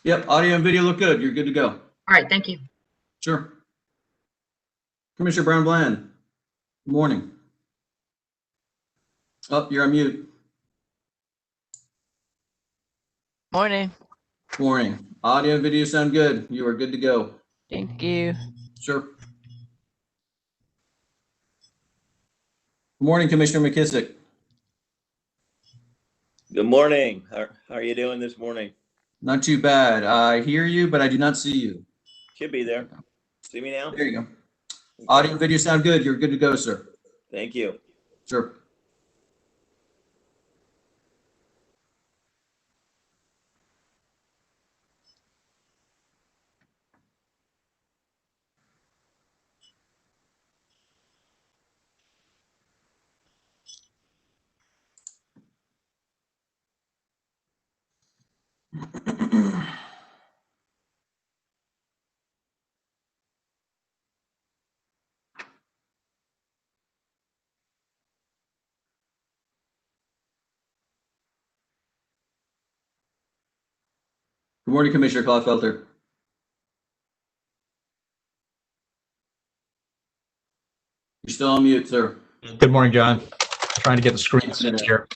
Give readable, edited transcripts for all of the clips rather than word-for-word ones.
Yep, audio and video look good. You're good to go. All right, thank you. Sure. Commissioner Brown Bland, good morning. Oh, you're on mute. Morning. Morning. Audio and video sound good. You are good to go. Thank you. Sure. Good morning, Commissioner McKissick. Good morning. How are you doing this morning? Not too bad. I hear you, but I do not see you. Should be there. See me now? There you go. Audio and video sound good. You're good to go, sir. Thank you. Sure. Good morning, Commissioner Klotfelter. You're still on mute, sir. Good morning, John. Trying to get the screen set here.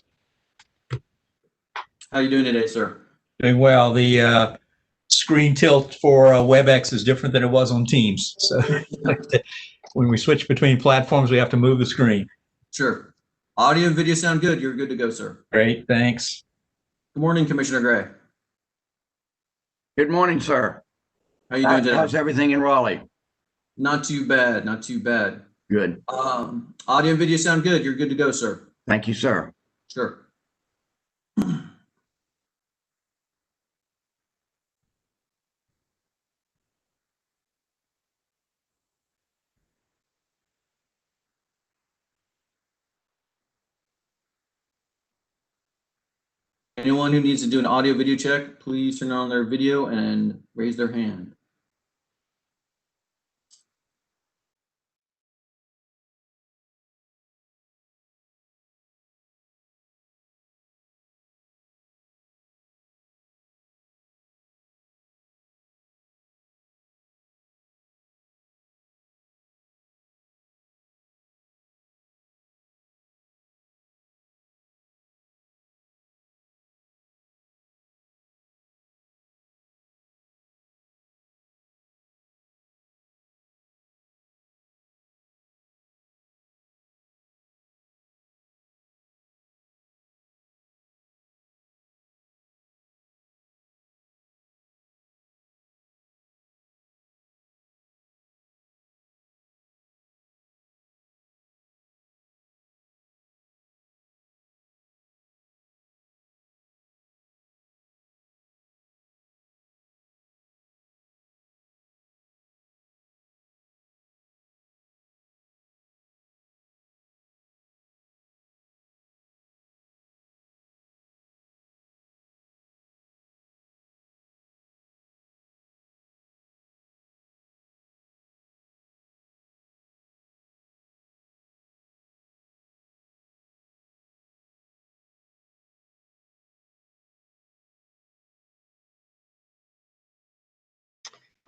How you doing today, sir? Doing well. The screen tilt for WebEx is different than it was on Teams. So when we switch between platforms, we have to move the screen. Sure. Audio and video sound good. You're good to go, sir. Great, thanks. Good morning, Commissioner Gray. Good morning, sir. How you doing today? How's everything in Raleigh? Not too bad. Not too bad. Good. Audio and video sound good. You're good to go, sir. Thank you, sir. Sure. Anyone who needs to do an audio video check, please turn on their video and raise their hand.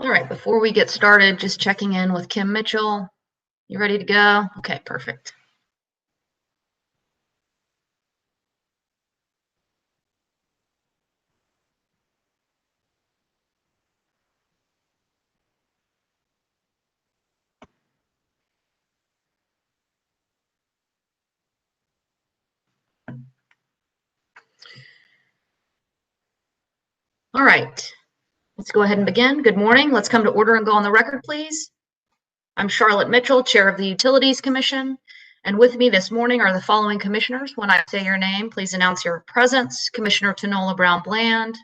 All right, before we get started, just checking in with Kim Mitchell. You ready to go? Okay, perfect. All right, let's go ahead and begin. Good morning. Let's come to order and go on the record, please. I'm Charlotte Mitchell, Chair of the Utilities Commission, and with me this morning are the following commissioners. When I say your name, please announce your presence. Commissioner Tanola Brown Bland.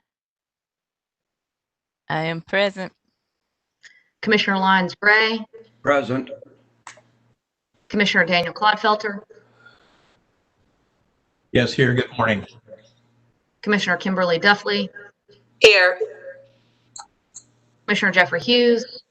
I am present. Commissioner Lyons Gray. Present. Commissioner Daniel Clodfelter. Yes, here. Good morning. Commissioner Kimberly Duffley. Here. Commissioner Jeffrey Hughes.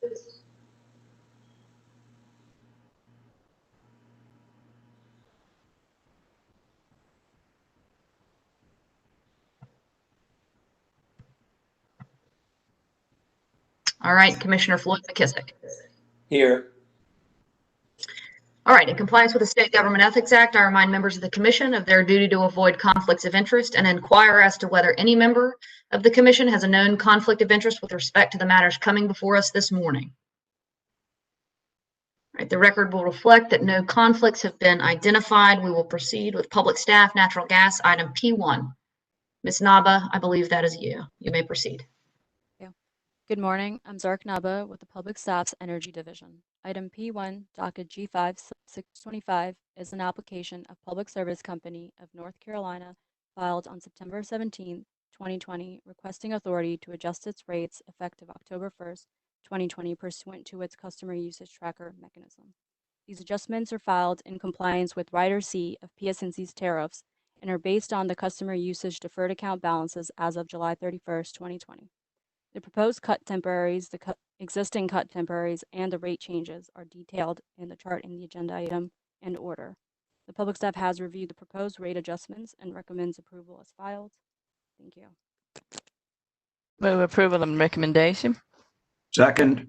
All right, Commissioner Floyd McKissick. Here. All right, in compliance with the State Government Ethics Act, I remind members of the commission of their duty to avoid conflicts of interest and inquire as to whether any member of the commission has a known conflict of interest with respect to the matters coming before us this morning. All right, the record will reflect that no conflicts have been identified. We will proceed with public staff, natural gas, item P1. Ms. Naba, I believe that is you. You may proceed. Good morning. I'm Zark Naba with the Public Staff's Energy Division. Item P1, docket G5 625 is an application of Public Service Company of North Carolina filed on September 17, 2020, requesting authority to adjust its rates effective October 1st, 2020, pursuant to its customer usage tracker mechanism. These adjustments are filed in compliance with Rider C of PSNC's tariffs and are based on the customer usage deferred account balances as of July 31st, 2020. The proposed cut temporaries, the existing cut temporaries, and the rate changes are detailed in the chart in the agenda item and order. The public staff has reviewed the proposed rate adjustments and recommends approval as filed. Thank you. Move approval and recommendation. Second.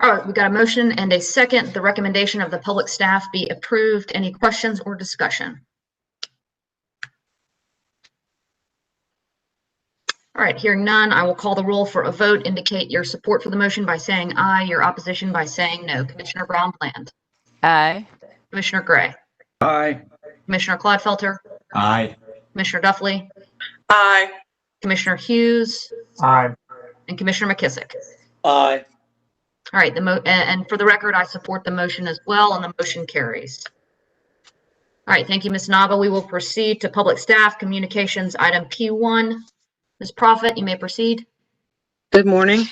All right, we've got a motion and a second. The recommendation of the public staff be approved. Any questions or discussion? All right, hearing none, I will call the roll for a vote. Indicate your support for the motion by saying aye, your opposition by saying no. Commissioner Brown-Bland. Aye. Commissioner Gray. Aye. Commissioner Clodfelter. Aye. Commissioner Duffley. Aye. Commissioner Hughes. Aye. And Commissioner McKissick. Aye. All right, and for the record, I support the motion as well, and the motion carries. All right, thank you, Ms. Nava. We will proceed to public staff communications, item P1. Ms. Profit, you may proceed. Good morning.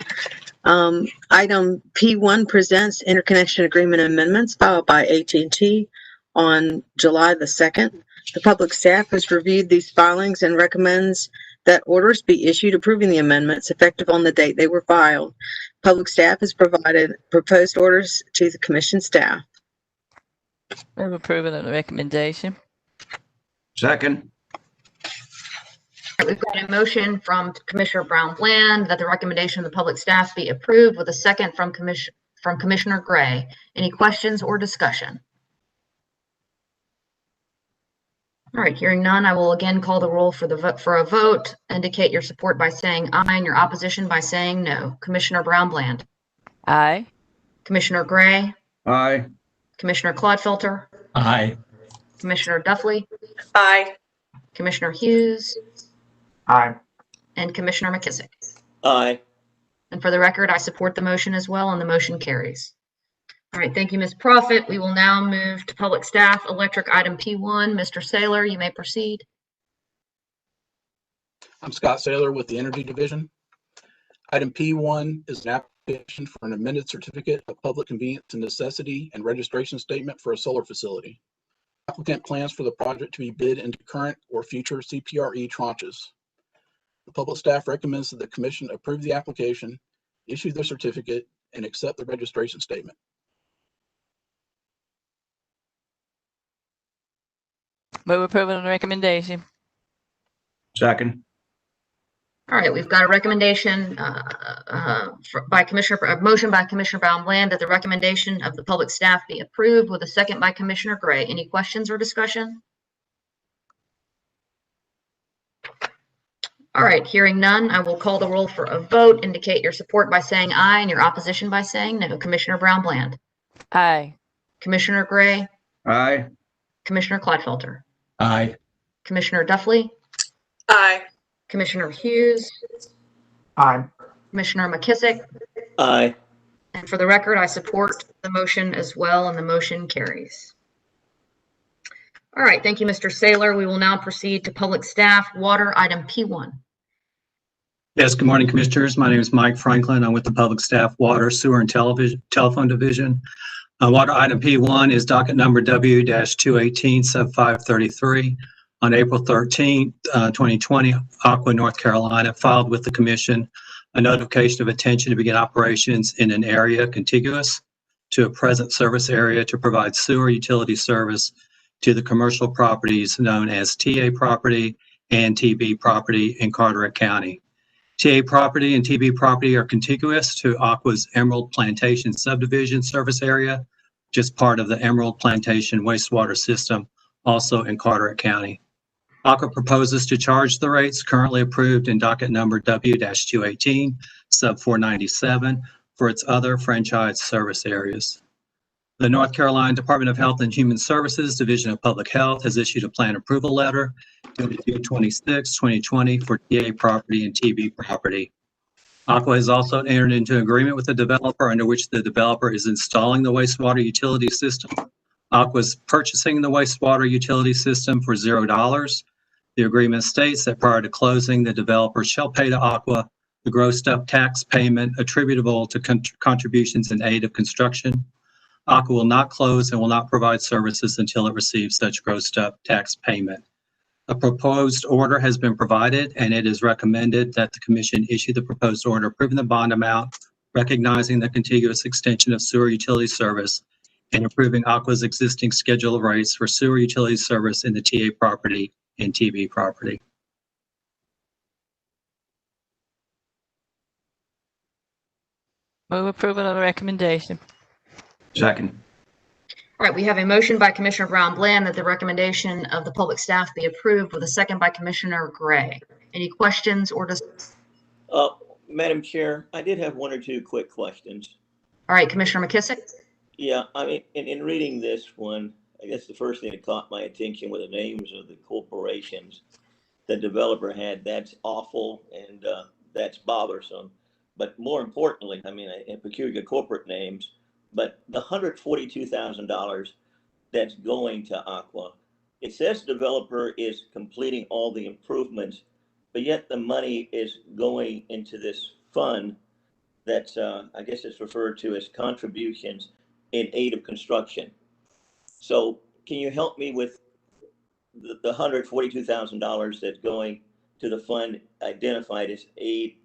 Item P1 presents interconnection agreement amendments filed by AT&T on July the 2nd. The public staff has reviewed these filings and recommends that orders be issued approving the amendments effective on the date they were filed. Public staff has provided proposed orders to the commission staff. Move approval and recommendation. Second. We've got a motion from Commissioner Brown-Bland that the recommendation of the public staff be approved with a second from Commissioner Gray. Any questions or discussion? All right, hearing none, I will again call the roll for a vote. Indicate your support by saying aye and your opposition by saying no. Commissioner Brown-Bland. Aye. Commissioner Gray. Aye. Commissioner Clodfelter. Aye. Commissioner Duffley. Aye. Commissioner Hughes. Aye. And Commissioner McKissick. Aye. And for the record, I support the motion as well, and the motion carries. All right, thank you, Ms. Profit. We will now move to public staff, electric item P1. Mr. Saylor, you may proceed. I'm Scott Saylor with the Energy Division. Item P1 is an application for an amended certificate of public convenience and necessity and registration statement for a solar facility. Applicant plans for the project to be bid into current or future CPRE tranches. The public staff recommends that the commission approve the application, issue the certificate, and accept the registration statement. Move approval and recommendation. Second. All right, we've got a recommendation by a motion by Commissioner Brown-Bland that the recommendation of the public staff be approved with a second by Commissioner Gray. Any questions or discussion? All right, hearing none, I will call the roll for a vote. Indicate your support by saying aye and your opposition by saying no. Commissioner Brown-Bland. Aye. Commissioner Gray. Aye. Commissioner Clodfelter. Aye. Commissioner Duffley. Aye. Commissioner Hughes. Aye. Commissioner McKissick. Aye. And for the record, I support the motion as well, and the motion carries. All right, thank you, Mr. Saylor. We will now proceed to public staff, water, item P1. Yes, good morning, Commissioners. My name is Mike Franklin. I'm with the Public Staff Water, Sewer, and Telephone Division. Water item P1 is docket number W-218 sub 533. On April 13, 2020, Aqua, North Carolina filed with the Commission a notification of intention to begin operations in an area contiguous to a present service area to provide sewer utility service to the commercial properties known as TA property and TB property in Carteret County. TA property and TB property are contiguous to Aqua's Emerald Plantation subdivision service area, just part of the Emerald Plantation wastewater system, also in Carteret County. Aqua proposes to charge the rates currently approved in docket number W-218, sub 497, for its other franchise service areas. The North Carolina Department of Health and Human Services Division of Public Health has issued a plan approval letter dated June 26, 2020 for TA property and TB property. Aqua has also entered into an agreement with the developer under which the developer is installing the wastewater utility system. Aqua is purchasing the wastewater utility system for $0. The agreement states that prior to closing, the developer shall pay to Aqua the grossed-up tax payment attributable to contributions in aid of construction. Aqua will not close and will not provide services until it receives such grossed-up tax payment. A proposed order has been provided, and it is recommended that the Commission issue the proposed order approving the bond amount, recognizing the contiguous extension of sewer utility service, and approving Aqua's existing schedule of rates for sewer utility service in the TA property and TB property. Move approval of the recommendation. Second. All right, we have a motion by Commissioner Brown Bland that the recommendation of the public staff be approved with a second by Commissioner Gray. Any questions or discussion? Madam Chair, I did have one or two quick questions. All right, Commissioner McKissick. Yeah, I mean, in reading this one, I guess the first thing that caught my attention were the names of the corporations the developer had. That's awful and that's bothersome. But more importantly, I mean, peculiar corporate names, but the $142,000 that's going to Aqua, it says developer is completing all the improvements, but yet the money is going into this fund that's, I guess it's referred to as contributions in aid of construction. So can you help me with the $142,000 that's going to the fund identified as aid,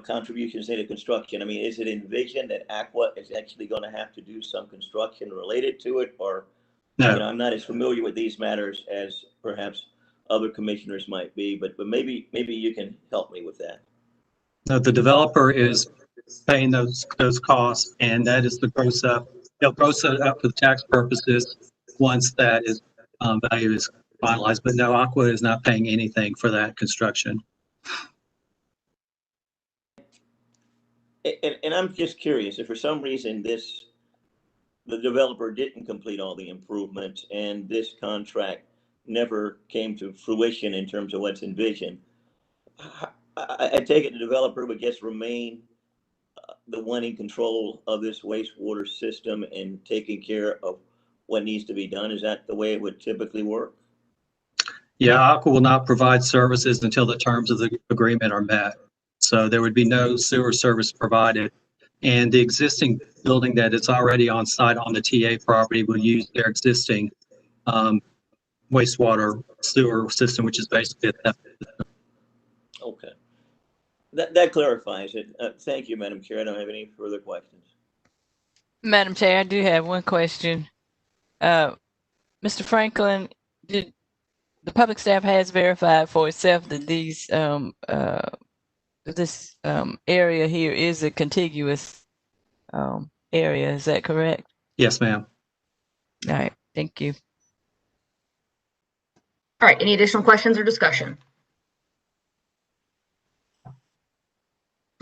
contributions in aid of construction? I mean, is it envisioned that Aqua is actually going to have to do some construction related to it? Or, No. I'm not as familiar with these matters as perhaps other commissioners might be, but maybe you can help me with that. No, the developer is paying those costs, and that is the gross up. They'll gross it up for the tax purposes once that is value is finalized. But no, Aqua is not paying anything for that construction. And I'm just curious if for some reason the developer didn't complete all the improvements and this contract never came to fruition in terms of what's envisioned, I take it the developer would just remain the one in control of this wastewater system and taking care of what needs to be done. Is that the way it would typically work? Yeah, Aqua will not provide services until the terms of the agreement are met. So there would be no sewer service provided. And the existing building that is already on site on the TA property will use their existing wastewater sewer system, which is basically a Okay. That clarifies it. Thank you, Madam Chair. I don't have any further questions. Madam Chair, I do have one question. Mr. Franklin, the public staff has verified for itself that this area here is a contiguous area. Is that correct? Yes, ma'am. All right. Thank you. All right, any additional questions or discussion?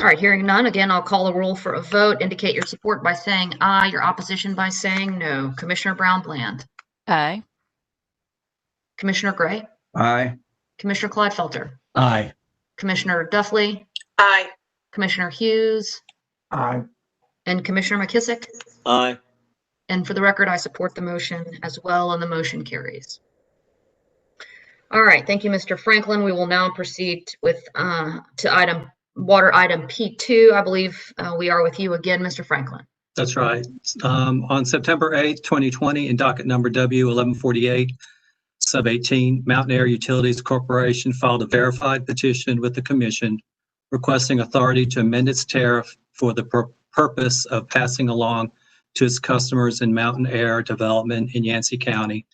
All right, hearing none, again, I'll call the roll for a vote. Indicate your support by saying aye, your opposition by saying no. Commissioner Brown Bland. Aye. Commissioner Gray. Aye. Commissioner Clodfelter. Aye. Commissioner Duffley. Aye. Commissioner Hughes. Aye. And Commissioner McKissick. Aye. And for the record, I support the motion as well, and the motion carries. All right, thank you, Mr. Franklin. We will now proceed with to water item P2. I believe we are with you again, Mr. Franklin. That's right. On September 8th, 2020, in docket number W1148, sub 18, Mountain Air Utilities Corporation filed a verified petition with the Commission requesting authority to amend its tariff for the purpose of passing along to its customers in Mountain Air Development in Yancey County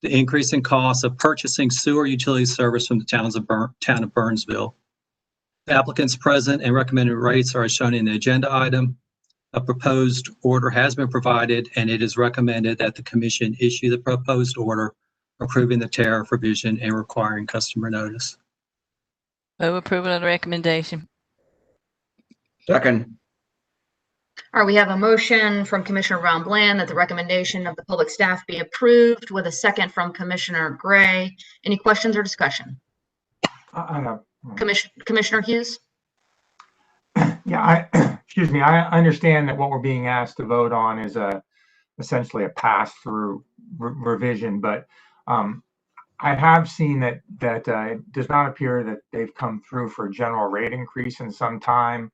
the increase in costs of purchasing sewer utility service from the town of Burnsville. Applicants present and recommended rates are as shown in the agenda item. A proposed order has been provided, and it is recommended that the commission issue the proposed order approving the tariff revision and requiring customer notice. Move approval of the recommendation. Second. All right, we have a motion from Commissioner Brown Bland that the recommendation of the public staff be approved with a second from Commissioner Gray. Any questions or discussion? I have. Commissioner Hughes? Yeah, excuse me. I understand that what we're being asked to vote on is essentially a pass-through revision, but I have seen that it does not appear that they've come through for a general rate increase in some time.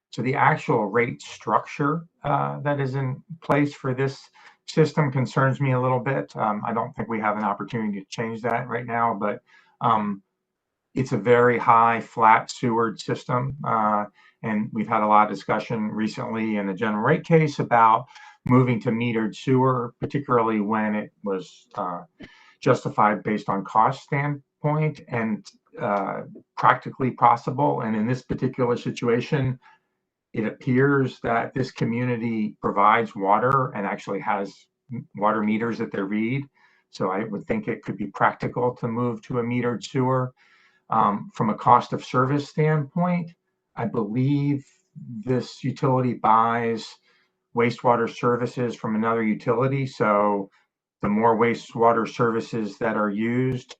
So the actual rate structure that is in place for this system concerns me a little bit. I don't think we have an opportunity to change that right now, but it's a very high flat sewered system. And we've had a lot of discussion recently in the general rate case about moving to metered sewer, particularly when it was justified based on cost standpoint and practically possible. And in this particular situation, it appears that this community provides water and actually has water meters that they read. So I would think it could be practical to move to a metered sewer. From a cost of service standpoint, I believe this utility buys wastewater services from another utility. So the more wastewater services that are used,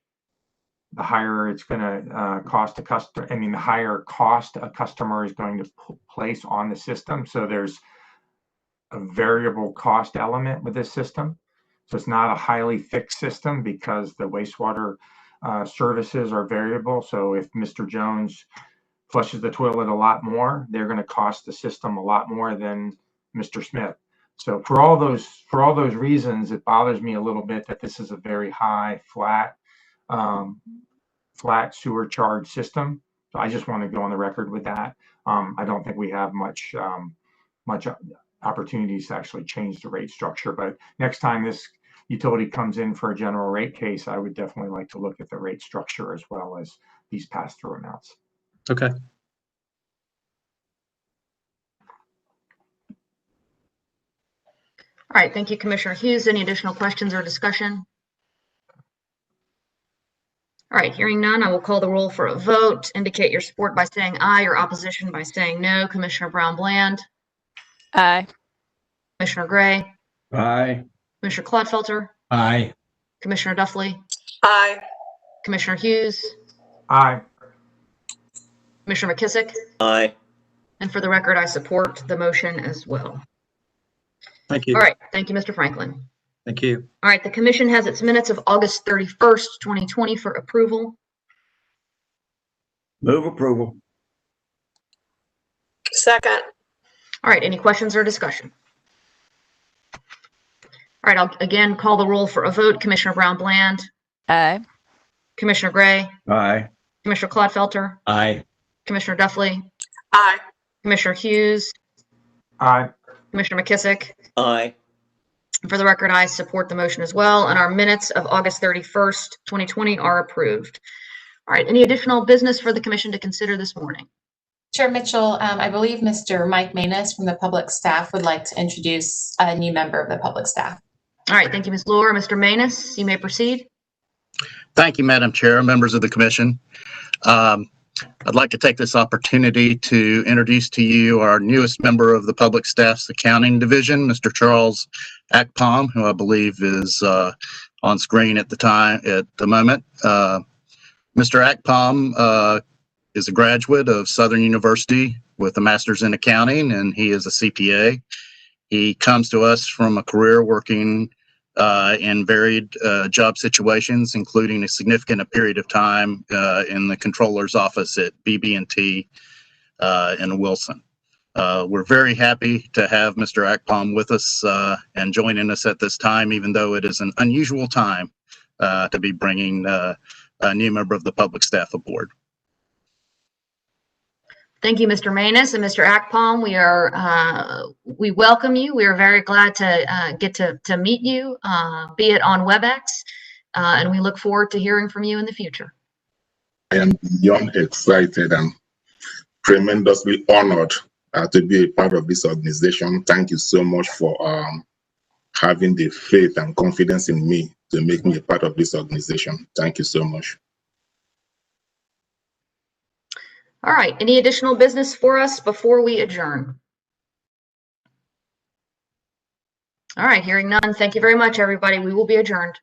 the higher it's going to cost a customer. I mean, the higher cost a customer is going to place on the system. So there's a variable cost element with this system. So it's not a highly fixed system because the wastewater services are variable. So if Mr. Jones flushes the toilet a lot more, they're going to cost the system a lot more than Mr. Smith. So for all those reasons, it bothers me a little bit that this is a very high flat sewer charge system. So I just want to go on the record with that. I don't think we have much opportunities to actually change the rate structure. But next time this utility comes in for a general rate case, I would definitely like to look at the rate structure as well as these pass-through amounts. Okay. All right, thank you, Commissioner Hughes. Any additional questions or discussion? All right, hearing none, I will call the roll for a vote. Indicate your support by saying aye or opposition by saying no. Commissioner Brown Bland? Aye. Commissioner Gray? Aye. Commissioner Clodfelter? Aye. Commissioner Duffley? Aye. Commissioner Hughes? Aye. Commissioner McKissick? Aye. And for the record, I support the motion as well. Thank you. All right, thank you, Mr. Franklin. Thank you. All right, the commission has its minutes of August 31st, 2020 for approval. Move approval. Second. All right, any questions or discussion? All right, I'll again call the roll for a vote. Commissioner Brown Bland? Aye. Commissioner Gray? Aye. Commissioner Clodfelter? Aye. Commissioner Duffley? Aye. Commissioner Hughes? Aye. Commissioner McKissick? Aye. For the record, I support the motion as well, and our minutes of August 31st, 2020 are approved. All right, any additional business for the commission to consider this morning? Chair Mitchell, I believe Mr. Mike Manus from the public staff would like to introduce a new member of the public staff. All right, thank you, Ms. Lohr. Mr. Manus, you may proceed. Thank you, Madam Chair, members of the commission. I'd like to take this opportunity to introduce to you our newest member of the Public Staff's Accounting Division, Mr. Charles Akpom, who I believe is on screen at the moment. Mr. Akpom is a graduate of Southern University with a master's in accounting, and he is a CPA. He comes to us from a career working in varied job situations, including a significant period of time in the controller's office at BB&T in Wilson. We're very happy to have Mr. Akpom with us and joining us at this time, even though it is an unusual time to be bringing a new member of the public staff aboard. Thank you, Mr. Manus and Mr. Akpom. We welcome you. We are very glad to get to meet you, be it on WebEx, and we look forward to hearing from you in the future. I am beyond excited and tremendously honored to be a part of this organization. Thank you so much for having the faith and confidence in me to make me a part of this organization. Thank you so much. All right, any additional business for us before we adjourn? All right, hearing none. Thank you very much, everybody. We will be adjourned.